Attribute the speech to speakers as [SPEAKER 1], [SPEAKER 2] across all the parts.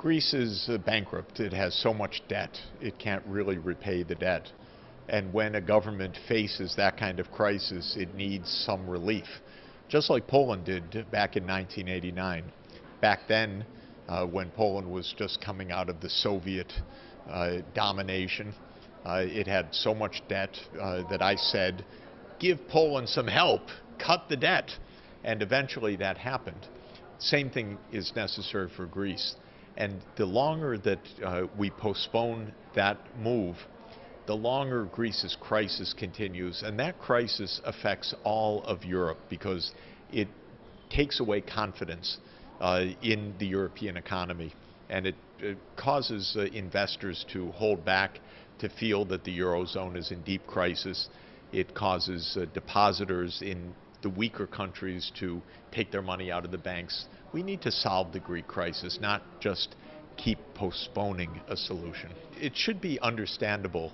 [SPEAKER 1] Greece is bankrupt. It has so much debt, it can't really repay the debt. And when a government faces that kind of crisis, it needs some relief, just like Poland did back in 1989. Back then, when Poland was just coming out of the Soviet domination, it had so much debt that I said, give Poland some help, cut the debt. And eventually that happened. Same thing is necessary for Greece. And the longer that we postpone that move, the longer Greece's crisis continues. And that crisis affects all of Europe because it takes away confidence in the European economy. And it causes investors to hold back, to feel that the Eurozone is in deep crisis. It causes depositors in the weaker countries to take their money out of the banks. We need to solve the Greek crisis, not just keep postponing a solution. It should be understandable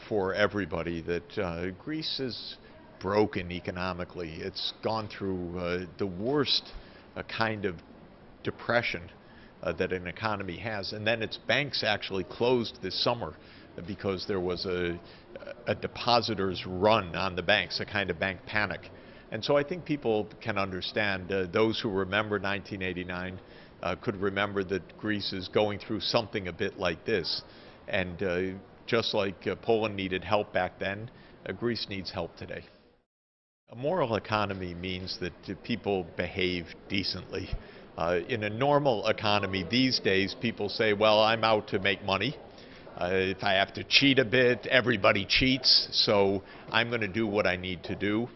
[SPEAKER 1] for everybody that Greece is broken economically. It's gone through the worst kind of depression that an economy has. And then its banks actually closed this summer because there was a depositors' run on the banks, a kind of bank panic. And so I think people can understand, those who remember 1989 could remember that Greece is going through something a bit like this. And just like Poland needed help back then, Greece needs help today. A moral economy means that people behave decently. In a normal economy these days, people say, well, I'm out to make money. If I have to cheat a bit, everybody cheats, so I'm going to do what I need to do.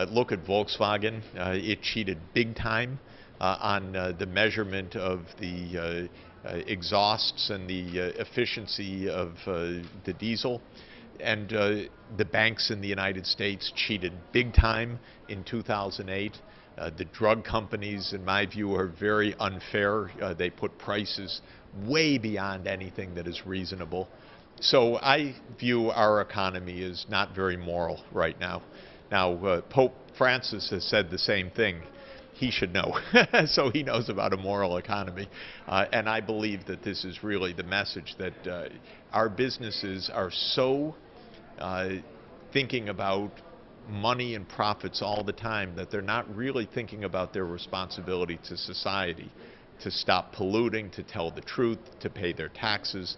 [SPEAKER 1] Look at Volkswagen. It cheated big time on the measurement of the exhausts and the efficiency of the diesel. And the banks in the United States cheated big time in 2008. The drug companies, in my view, are very unfair. They put prices way beyond anything that is reasonable. So I view our economy as not very moral right now. Now, Pope Francis has said the same thing. He should know, so he knows about a moral economy. And I believe that this is really the message, that our businesses are so thinking about money and profits all the time that they're not really thinking about their responsibility to society, to stop polluting, to tell the truth, to pay their taxes,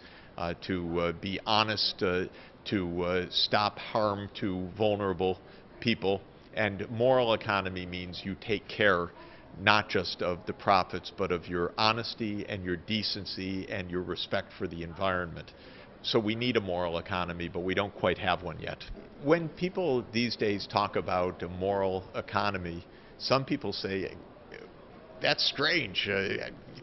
[SPEAKER 1] to be honest, to stop harm to vulnerable people. And moral economy means you take care not just of the profits, but of your honesty and your decency and your respect for the environment. So we need a moral economy, but we don't quite have one yet. When people these days talk about a moral economy, some people say, that's strange.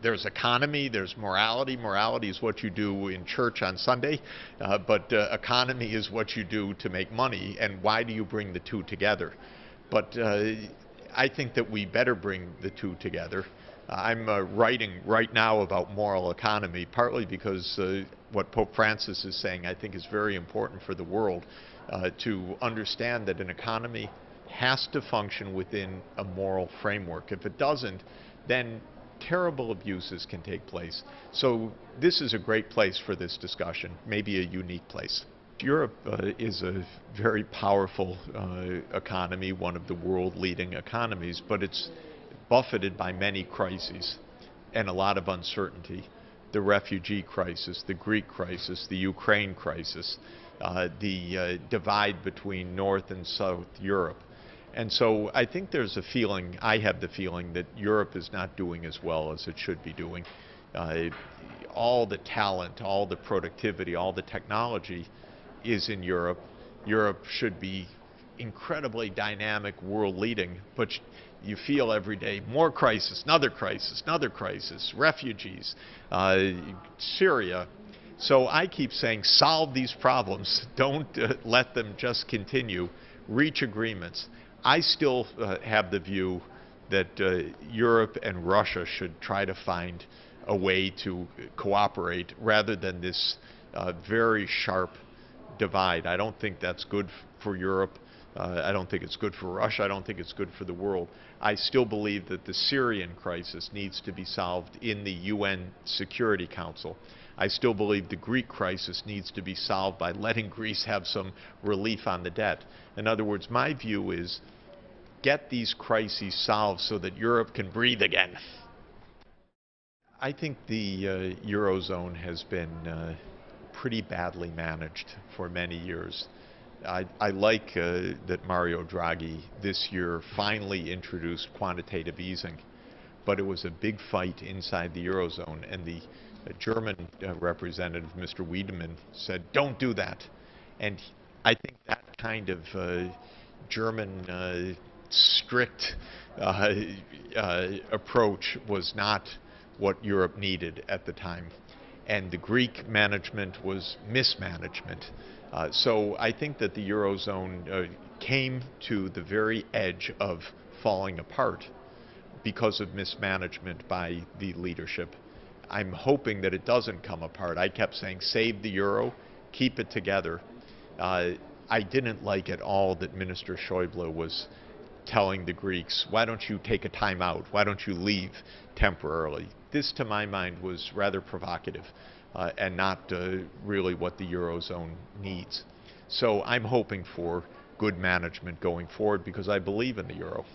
[SPEAKER 1] There's economy, there's morality. Morality is what you do in church on Sunday, but economy is what you do to make money. And why do you bring the two together? But I think that we better bring the two together. I'm writing right now about moral economy, partly because what Pope Francis is saying I think is very important for the world, to understand that an economy has to function within a moral framework. If it doesn't, then terrible abuses can take place. So this is a great place for this discussion, maybe a unique place. Europe is a very powerful economy, one of the world-leading economies, but it's buffeted by many crises and a lot of uncertainty. The refugee crisis, the Greek crisis, the Ukraine crisis, the divide between North and South Europe. And so I think there's a feeling, I have the feeling, that Europe is not doing as well as it should be doing. All the talent, all the productivity, all the technology is in Europe. Europe should be incredibly dynamic, world-leading, but you feel every day more crisis, another crisis, another crisis, refugees, Syria. So I keep saying, solve these problems. Don't let them just continue. Reach agreements. I still have the view that Europe and Russia should try to find a way to cooperate rather than this very sharp divide. I don't think that's good for Europe. I don't think it's good for Russia. I don't think it's good for the world. I still believe that the Syrian crisis needs to be solved in the UN Security Council. I still believe the Greek crisis needs to be solved by letting Greece have some relief on the debt. In other words, my view is get these crises solved so that Europe can breathe again. I think the Eurozone has been pretty badly managed for many years. I like that Mario Draghi this year finally introduced quantitative easing, but it was a big fight inside the Eurozone, and the German representative, Mr. Wiedemann, said, don't do that. And I think that kind of German strict approach was not what Europe needed at the time. And the Greek management was mismanagement. So I think that the Eurozone came to the very edge of falling apart because of mismanagement by the leadership. I'm hoping that it doesn't come apart. I kept saying, save the euro, keep it together. I didn't like at all that Minister Schäuble was telling the Greeks, why don't you take a time out? Why don't you leave temporarily? This, to my mind, was rather provocative and not really what the Eurozone needs. So I'm hoping for good management going forward because I believe in the euro.